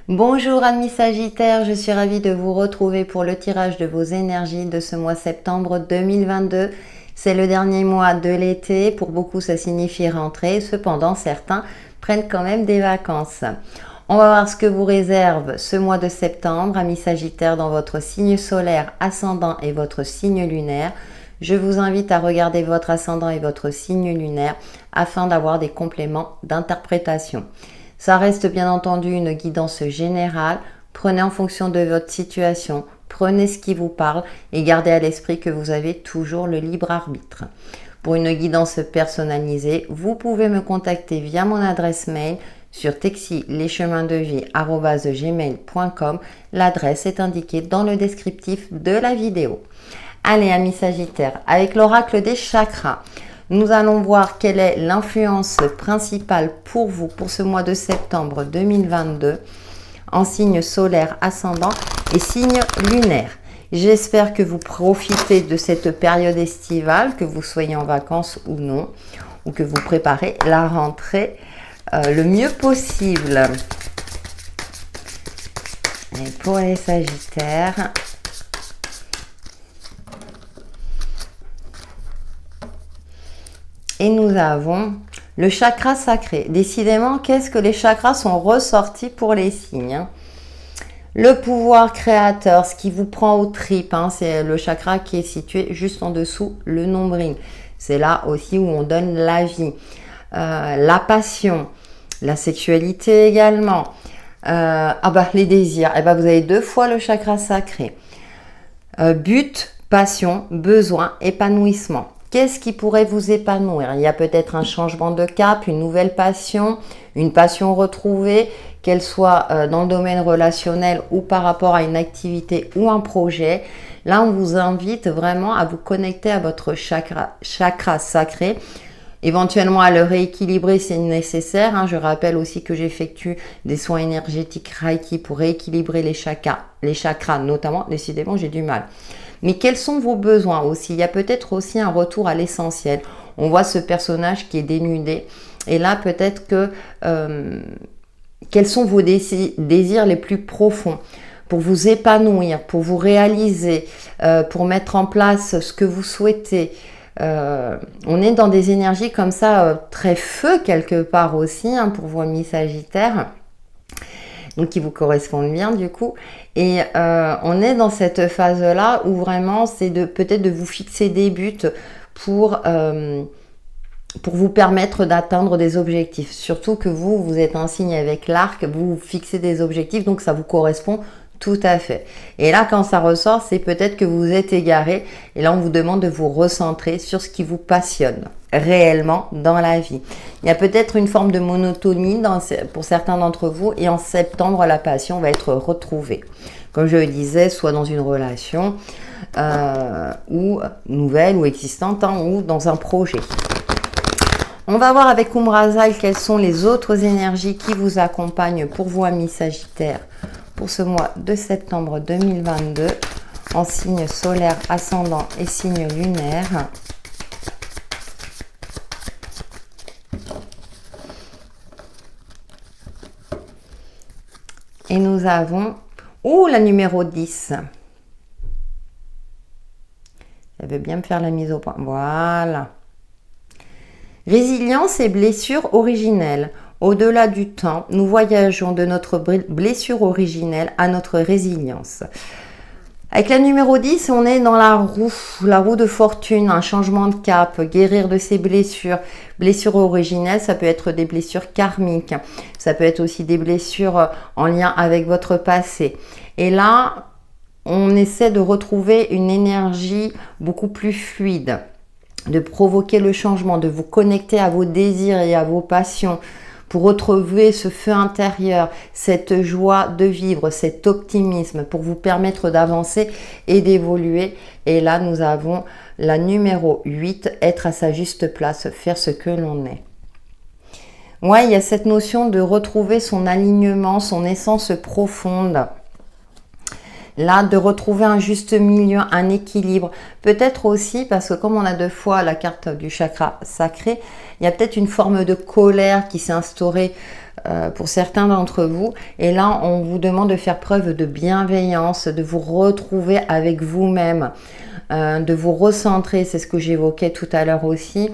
Bonjour amis Sagittaires, je suis ravie de vous retrouver pour le tirage de vos énergies de ce mois septembre 2022. C'est le dernier mois de l'été, pour beaucoup ça signifie rentrée, cependant certains prennent quand même des vacances. On va voir ce que vous réserve ce mois de septembre, amis Sagittaires, dans votre signe solaire, ascendant et votre signe lunaire. Je vous invite à regarder votre ascendant et votre signe lunaire afin d'avoir des compléments d'interprétation. Ça reste bien entendu une guidance générale. Prenez en fonction de votre situation, prenez ce qui vous parle et gardez à l'esprit que vous avez toujours le libre arbitre. Pour une guidance personnalisée, vous pouvez me contacter via mon adresse mail sur texilecheminsdevie@gmail.com. L'adresse est indiquée dans le descriptif de la vidéo. Allez amis Sagittaires, avec l'oracle des chakras, nous allons voir quelle est l'influence principale pour vous pour ce mois de septembre 2022 en signe solaire ascendant et signe lunaire. J'espère que vous profitez de cette période estivale, que vous soyez en vacances ou non, ou que vous préparez la rentrée le mieux possible. Et pour les Sagittaires, et nous avons le chakra sacré. Décidément, qu'est-ce que les chakras sont ressortis pour les signes? Le pouvoir créateur, ce qui vous prend aux tripes, c'est le chakra qui est situé juste en dessous le nombril. C'est là aussi où on donne la vie. La passion, la sexualité également. Les désirs. Vous avez deux fois le chakra sacré. But, passion, besoin, épanouissement. Qu'est-ce qui pourrait vous épanouir? Il y a peut-être un changement de cap, une nouvelle passion, une passion retrouvée, qu'elle soit dans le domaine relationnel ou par rapport à une activité ou un projet. Là, on vous invite vraiment à vous connecter à votre chakra sacré, éventuellement à le rééquilibrer si nécessaire. Je rappelle aussi que j'effectue des soins énergétiques Reiki pour rééquilibrer les chakras notamment. Décidément, j'ai du mal. Mais quels sont vos besoins aussi? Il y a peut-être aussi un retour à l'essentiel. On voit ce personnage qui est dénudé. Et là, peut-être que... quels sont vos désirs les plus profonds pour vous épanouir, pour vous réaliser, pour mettre en place ce que vous souhaitez? On est dans des énergies comme ça, très feu quelque part aussi, pour vous amis Sagittaires. Donc qui vous correspondent bien du coup. Et on est dans cette phase-là où vraiment c'est peut-être de vous fixer des buts pour vous permettre d'atteindre des objectifs. Surtout que vous êtes un signe avec l'arc, vous fixez des objectifs, donc ça vous correspond tout à fait. Et là, quand ça ressort, c'est peut-être que vous vous êtes égaré. Et là, on vous demande de vous recentrer sur ce qui vous passionne réellement dans la vie. Il y a peut-être une forme de monotonie pour certains d'entre vous. Et en septembre, la passion va être retrouvée. Comme je le disais, soit dans une relation ou nouvelle ou existante, ou dans un projet. On va voir avec Umbrazel quelles sont les autres énergies qui vous accompagnent pour vous, amis Sagittaires, pour ce mois de septembre 2022, en signe solaire, ascendant et signe lunaire. Et nous avons, la numéro 10. Elle veut bien me faire la mise au point. Voilà. Résilience et blessure originelle. Au-delà du temps, nous voyageons de notre blessure originelle à notre résilience. Avec la numéro 10, on est dans la roue de fortune, un changement de cap, guérir de ses blessures. Blessures originelles, ça peut être des blessures karmiques, ça peut être aussi des blessures en lien avec votre passé. Et là, on essaie de retrouver une énergie beaucoup plus fluide, de provoquer le changement, de vous connecter à vos désirs et à vos passions, pour retrouver ce feu intérieur, cette joie de vivre, cet optimisme, pour vous permettre d'avancer et d'évoluer. Et là, nous avons la numéro 8, être à sa juste place, faire ce que l'on est. Ouais, il y a cette notion de retrouver son alignement, son essence profonde. Là, de retrouver un juste milieu, un équilibre. Peut-être aussi, parce que comme on a deux fois la carte du chakra sacré, il y a peut-être une forme de colère qui s'est instaurée pour certains d'entre vous. Et là, on vous demande de faire preuve de bienveillance, de vous retrouver avec vous-même, de vous recentrer, c'est ce que j'évoquais tout à l'heure aussi,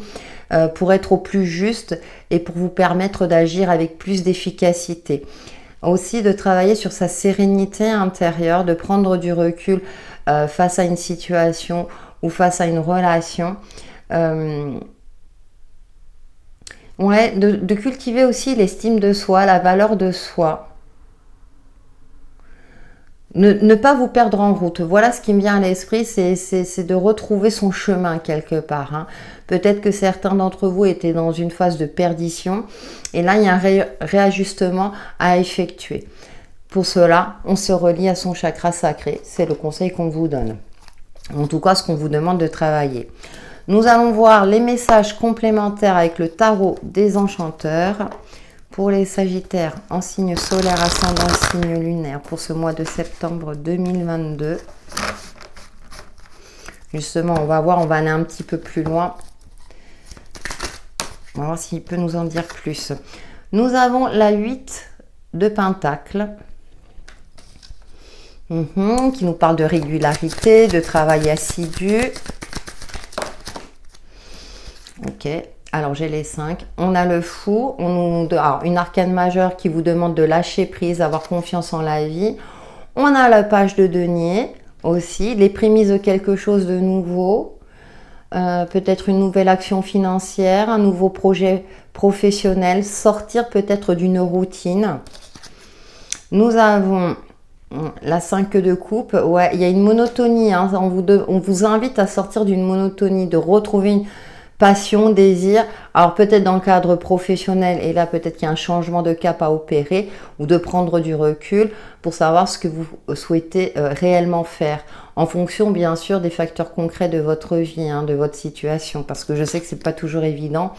pour être au plus juste et pour vous permettre d'agir avec plus d'efficacité. Aussi de travailler sur sa sérénité intérieure, de prendre du recul face à une situation ou face à une relation. Ouais, de cultiver aussi l'estime de soi, la valeur de soi. Ne pas vous perdre en route. Voilà ce qui me vient à l'esprit, c'est de retrouver son chemin quelque part. Hein. Peut-être que certains d'entre vous étaient dans une phase de perdition et là, il y a un réajustement à effectuer. Pour cela, on se relie à son chakra sacré. C'est le conseil qu'on vous donne. En tout cas, ce qu'on vous demande de travailler. Nous allons voir les messages complémentaires avec le tarot des enchanteurs pour les sagittaires en signe solaire, ascendant, signe lunaire pour ce mois de septembre 2022. Justement, on va voir, on va aller un petit peu plus loin. On va voir s'il peut nous en dire plus. Nous avons la 8 de Pentacles. Qui nous parle de régularité, de travail assidu. Ok, alors j'ai les 5. On a le fou, alors, une arcane majeure qui vous demande de lâcher prise, d'avoir confiance en la vie. On a la page de denier aussi, les prémices de quelque chose de nouveau. Peut-être une nouvelle action financière, un nouveau projet professionnel, sortir peut-être d'une routine. Nous avons la 5 de coupe. Ouais, il y a une monotonie. Hein. On vous invite à sortir d'une monotonie, de retrouver une passion, désir, alors peut-être dans le cadre professionnel, et là peut-être qu'il y a un changement de cap à opérer, ou de prendre du recul pour savoir ce que vous souhaitez réellement faire, en fonction bien sûr des facteurs concrets de votre vie, hein, de votre situation, parce que je sais que c'est pas toujours évident.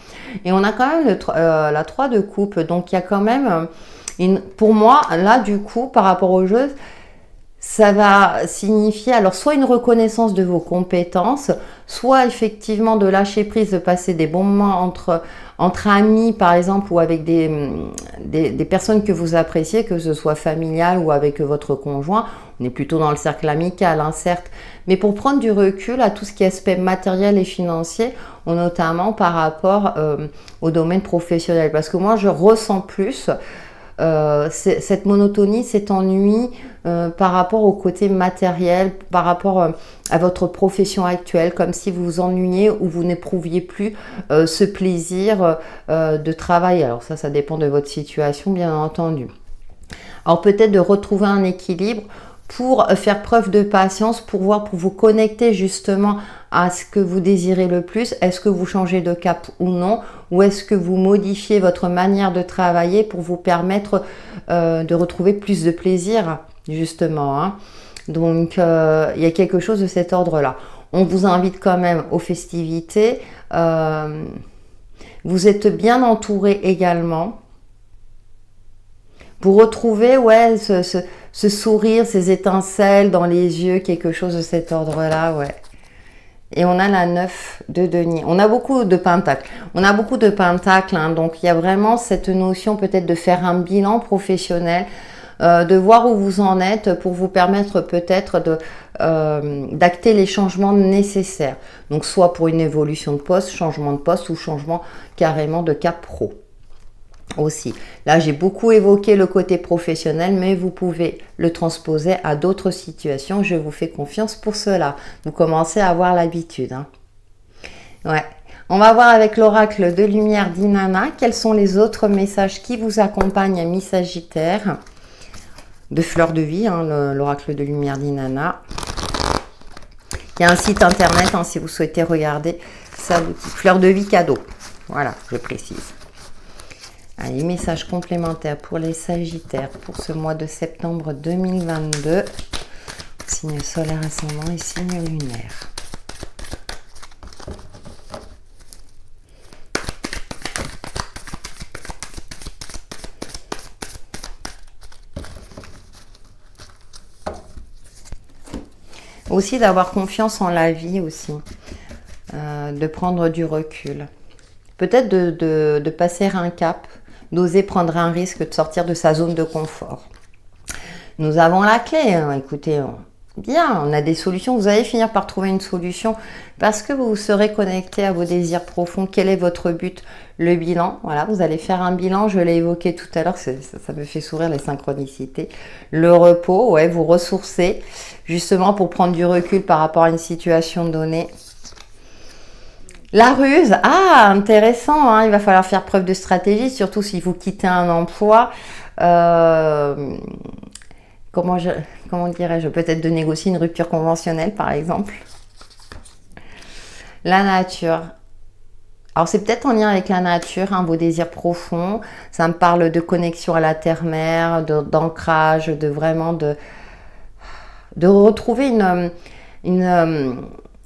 Et on a quand même la 3 de coupe, donc il y a quand même, pour moi, là du coup, par rapport au jeu, ça va signifier alors soit une reconnaissance de vos compétences, soit effectivement de lâcher prise, de passer des bons moments entre amis par exemple, ou avec des personnes que vous appréciez, que ce soit familial ou avec votre conjoint. On est plutôt dans le cercle amical, hein, certes, mais pour prendre du recul à tout ce qui est aspect matériel et financier, notamment par rapport au domaine professionnel, parce que moi je ressens plus cette monotonie, cet ennui par rapport au côté matériel, par rapport à votre profession actuelle, comme si vous vous ennuyiez ou vous n'éprouviez plus ce plaisir de travail. Alors ça dépend de votre situation, bien entendu. Alors peut-être de retrouver un équilibre pour faire preuve de patience, pour vous connecter justement à ce que vous désirez le plus. Est-ce que vous changez de cap ou non? Ou est-ce que vous modifiez votre manière de travailler pour vous permettre de retrouver plus de plaisir, justement, hein. Donc, il y a quelque chose de cet ordre-là. On vous invite quand même aux festivités. Vous êtes bien entouré également. Pour retrouver ce sourire, ces étincelles dans les yeux, quelque chose de cet ordre-là, ouais. Et on a la 9 de denier. On a beaucoup de pentacles. On a beaucoup de pentacles, hein, donc il y a vraiment cette notion peut-être de faire un bilan professionnel, de voir où vous en êtes pour vous permettre peut-être d'acter les changements nécessaires. Donc soit pour une évolution de poste, changement de poste ou changement carrément de cap pro. Aussi. Là, j'ai beaucoup évoqué le côté professionnel, mais vous pouvez le transposer à d'autres situations. Je vous fais confiance pour cela. Vous commencez à avoir l'habitude. Hein. Ouais. On va voir avec l'oracle de lumière d'Inanna quels sont les autres messages qui vous accompagnent à mi-sagittaire. De fleur de vie, hein, l'oracle de lumière d'Inanna. Il y a un site internet, hein, si vous souhaitez regarder sa boutique. Fleur de vie cadeau. Voilà, je précise. Allez, message complémentaire pour les sagittaires pour ce mois de septembre 2022. Signe solaire ascendant et signe lunaire. Aussi d'avoir confiance en la vie aussi. De prendre du recul. Peut-être de passer un cap, d'oser prendre un risque, de sortir de sa zone de confort. Nous avons la clé, hein. Écoutez, bien, on a des solutions, vous allez finir par trouver une solution parce que vous serez connecté à vos désirs profonds. Quel est votre but? Le bilan, voilà, vous allez faire un bilan, je l'ai évoqué tout à l'heure, ça me fait sourire les synchronicités. Le repos, ouais, vous ressourcez justement pour prendre du recul par rapport à une situation donnée. La ruse, ah, intéressant, hein, il va falloir faire preuve de stratégie, surtout si vous quittez un emploi. Comment dirais-je, peut-être de négocier une rupture conventionnelle, par exemple. La nature. Alors, c'est peut-être en lien avec la nature, hein, vos désirs profonds. Ça me parle de connexion à la terre-mère, d'ancrage, de vraiment de retrouver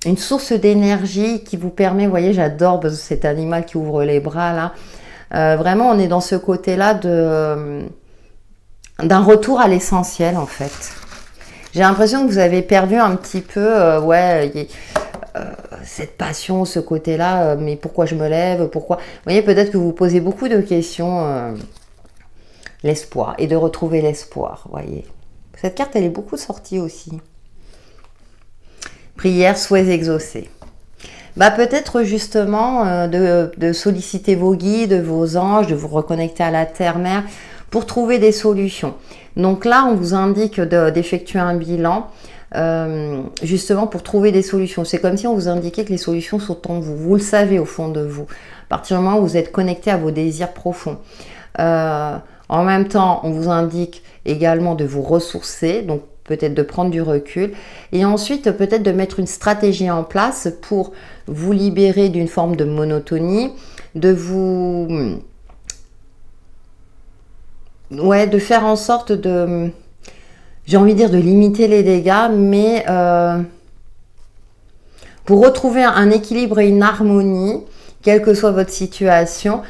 une source d'énergie qui vous permet, vous voyez, j'adore cet animal qui ouvre les bras, là. Vraiment, on est dans ce côté-là d'un retour à l'essentiel, en fait. J'ai l'impression que vous avez perdu un petit peu, cette passion, ce côté-là, mais pourquoi je me lève, pourquoi... Vous voyez, peut-être que vous posez beaucoup de questions, l'espoir, et de retrouver l'espoir, vous voyez. Cette carte, elle est beaucoup sortie aussi. Prière, souhaits exaucés. Bah, peut-être justement de solliciter vos guides, vos anges, de vous reconnecter à la terre-mère pour trouver des solutions. Donc là, on vous indique d'effectuer un bilan justement pour trouver des solutions. C'est comme si on vous indiquait que les solutions sont en vous. Vous le savez au fond de vous. À partir du moment où vous êtes connecté à vos désirs profonds. En même temps, on vous indique également de vous ressourcer, donc peut-être de prendre du recul, et ensuite peut-être de mettre une stratégie en place pour vous libérer d'une forme de monotonie, de faire en sorte de, j'ai envie de dire, de limiter les dégâts, mais pour retrouver un équilibre et une harmonie, quelle que soit votre situation,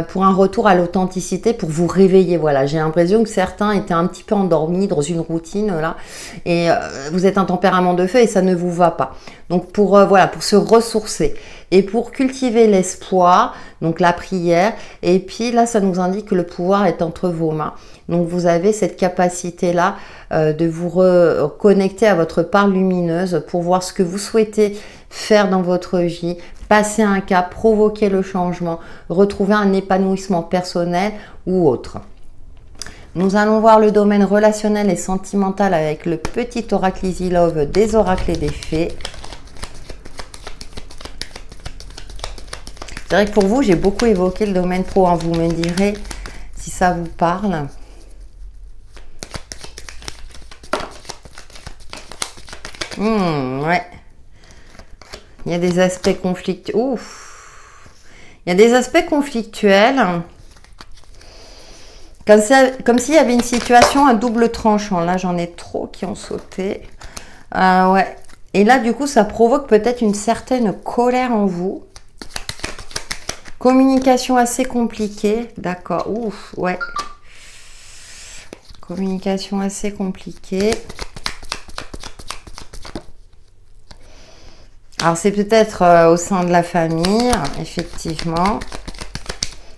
pour un retour à l'authenticité, pour vous réveiller. Voilà, j'ai l'impression que certains étaient un petit peu endormis dans une routine là, et vous êtes un tempérament de feu et ça ne vous va pas. Donc pour se ressourcer et pour cultiver l'espoir, donc la prière. Et puis là, ça nous indique que le pouvoir est entre vos mains. Donc vous avez cette capacité là de vous reconnecter à votre part lumineuse pour voir ce que vous souhaitez faire dans votre vie, passer un cap, provoquer le changement, retrouver un épanouissement personnel ou autre. Nous allons voir le domaine relationnel et sentimental avec le petit oracle Easy Love des oracles et des fées. C'est vrai que pour vous, j'ai beaucoup évoqué le domaine pro, hein. Vous me direz si ça vous parle. Ouais. Il y a des aspects conflictuels. Ouf. Il y a des aspects conflictuels. Comme s'il y avait une situation à double tranchant. Là, j'en ai trop qui ont sauté. Ouais. Et là, du coup, ça provoque peut-être une certaine colère en vous. Communication assez compliquée. D'accord. Ouf, ouais. Communication assez compliquée. Alors, c'est peut-être au sein de la famille, effectivement.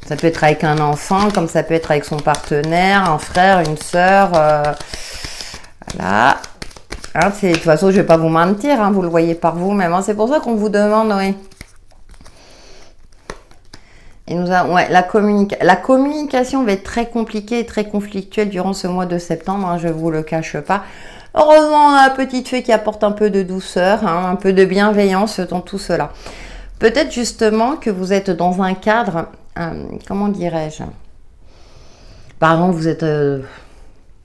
Ça peut être avec un enfant, comme ça peut être avec son partenaire, un frère, une sœur. Voilà. Hein, de toute façon, je ne vais pas vous mentir, hein, vous le voyez par vous-même. Hein, c'est pour ça qu'on vous demande, oui. Et nous avons, ouais, la communication va être très compliquée et très conflictuelle durant ce mois de septembre, hein, je ne vous le cache pas. Heureusement, on a la petite fée qui apporte un peu de douceur, hein, un peu de bienveillance dans tout cela. Peut-être justement que vous êtes dans un cadre, comment dirais-je? Par exemple,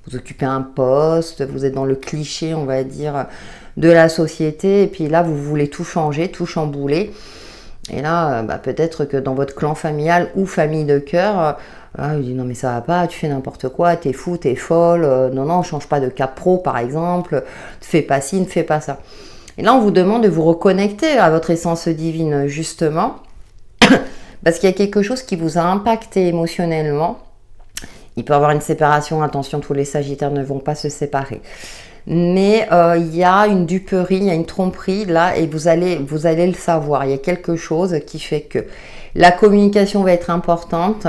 vous occupez un poste, vous êtes dans le cliché, on va dire, de la société, et puis là, vous voulez tout changer, tout chambouler. Et là, peut-être que dans votre clan familial ou famille de cœur, il dit non mais ça va pas, tu fais n'importe quoi, t'es fou, t'es folle, non, change pas de cap pro par exemple, ne fais pas ci, ne fais pas ça. Et là, on vous demande de vous reconnecter à votre essence divine justement, parce qu'il y a quelque chose qui vous a impacté émotionnellement. Il peut y avoir une séparation, attention, tous les sagittaires ne vont pas se séparer. mais il y a une duperie, il y a une tromperie là, et vous allez le savoir. Il y a quelque chose qui fait que la communication va être importante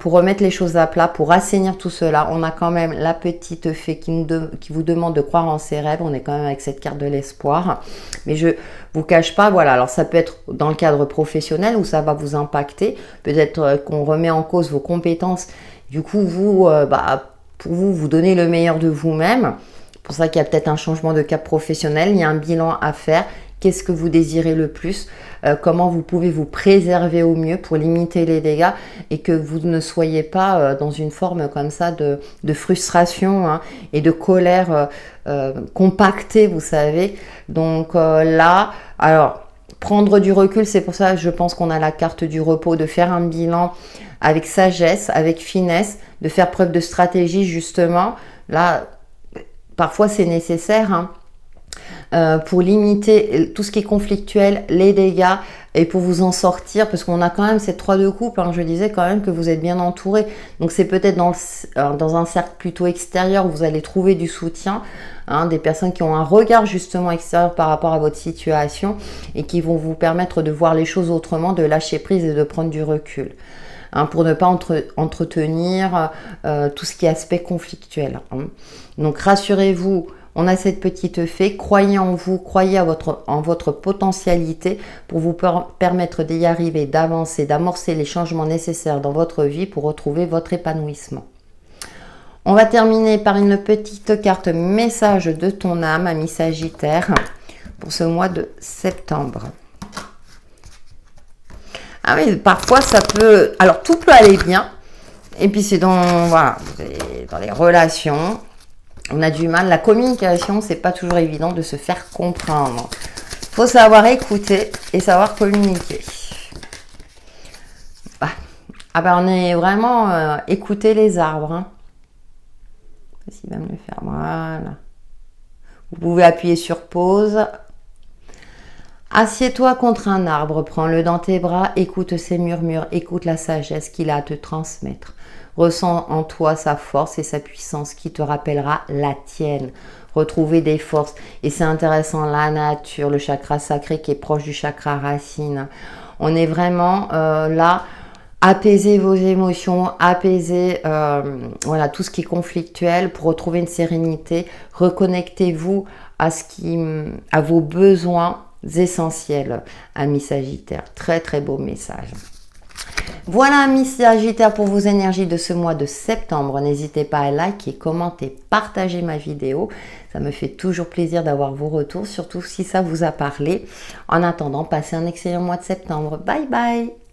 pour remettre les choses à plat, pour assainir tout cela. On a quand même la petite fée qui vous demande de croire en ses rêves. On est quand même avec cette carte de l'espoir. Mais je vous cache pas, voilà. Alors ça peut être dans le cadre professionnel où ça va vous impacter. Peut-être qu'on remet en cause vos compétences. Du coup, pour vous donnez le meilleur de vous-même. C'est pour ça qu'il y a peut-être un changement de cap professionnel. Il y a un bilan à faire. Qu'est-ce que vous désirez le plus? Comment vous pouvez vous préserver au mieux pour limiter les dégâts et que vous ne soyez pas dans une forme comme ça de frustration, hein, et de colère compactée, vous savez. Donc là, alors, prendre du recul, c'est pour ça que je pense qu'on a la carte du repos, de faire un bilan avec sagesse, avec finesse, de faire preuve de stratégie justement. Là, parfois c'est nécessaire, hein, pour limiter tout ce qui est conflictuel, les dégâts, et pour vous en sortir, parce qu'on a quand même cette 3 de coupe, hein, je disais quand même que vous êtes bien entouré, donc c'est peut-être dans un cercle plutôt extérieur où vous allez trouver du soutien, hein, des personnes qui ont un regard justement extérieur par rapport à votre situation et qui vont vous permettre de voir les choses autrement, de lâcher prise et de prendre du recul. Hein, pour ne pas entretenir tout ce qui est aspect conflictuel. Hein. Donc rassurez-vous, on a cette petite fée, croyez en vous, croyez en votre potentialité pour vous permettre d'y arriver, d'avancer, d'amorcer les changements nécessaires dans votre vie pour retrouver votre épanouissement. On va terminer par une petite carte message de ton âme, ami Sagittaire, pour ce mois de septembre. Ah oui, parfois ça peut... Alors tout peut aller bien, et puis c'est voilà, dans les relations... On a du mal. La communication, c'est pas toujours évident de se faire comprendre. Il faut savoir écouter et savoir communiquer. On est vraiment écouter les arbres. Hein. S'il va me le faire, voilà. Vous pouvez appuyer sur pause. Assieds-toi contre un arbre, prends-le dans tes bras, écoute ses murmures, écoute la sagesse qu'il a à te transmettre. Ressens en toi sa force et sa puissance qui te rappellera la tienne. Retrouver des forces. Et c'est intéressant, la nature, le chakra sacré qui est proche du chakra racine. On est vraiment là, apaiser vos émotions, apaiser voilà, tout ce qui est conflictuel pour retrouver une sérénité. Reconnectez-vous à vos besoins essentiels, amis Sagittaire. Très très beau message. Voilà, amis Sagittaire, pour vos énergies de ce mois de septembre. N'hésitez pas à liker, commenter, partager ma vidéo. Ça me fait toujours plaisir d'avoir vos retours, surtout si ça vous a parlé. En attendant, passez un excellent mois de septembre. Bye bye!